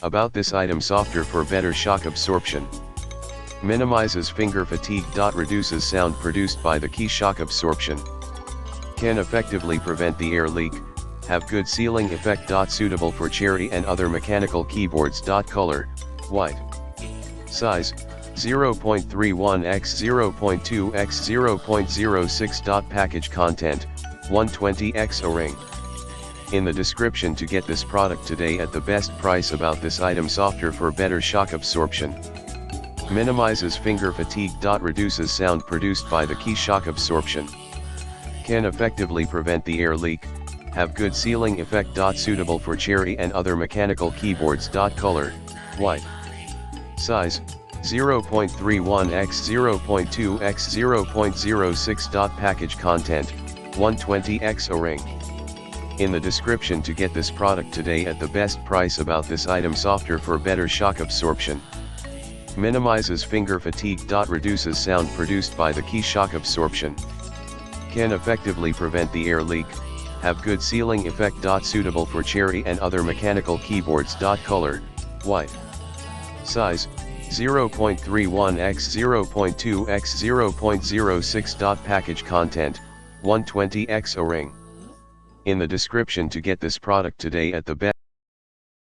About this item: softer for better shock absorption. Minimizes finger fatigue. Reduces sound produced by the key shock absorption. Can effectively prevent the air leak. Have good sealing effect. Suitable for cherry and other mechanical keyboards. Color, white. Size, 0.31 x 0.2 x 0.06. Package content, 120x O-ring. In the description to get this product today at the best price. About this item: softer for better shock absorption. Minimizes finger fatigue. Reduces sound produced by the key shock absorption. Can effectively prevent the air leak. Have good sealing effect. Suitable for cherry and other mechanical keyboards. Color, white. Size, 0.31 x 0.2 x 0.06. Package content, 120x O-ring. In the description to get this product today at the best price. About this item: softer for better shock absorption. Minimizes finger fatigue. Reduces sound produced by the key shock absorption. Can effectively prevent the air leak. Have good sealing effect. Suitable for cherry and other mechanical keyboards. Color, white. Size, 0.31 x 0.2 x 0.06. Package content, 120x O-ring. In the description to get this product today at the best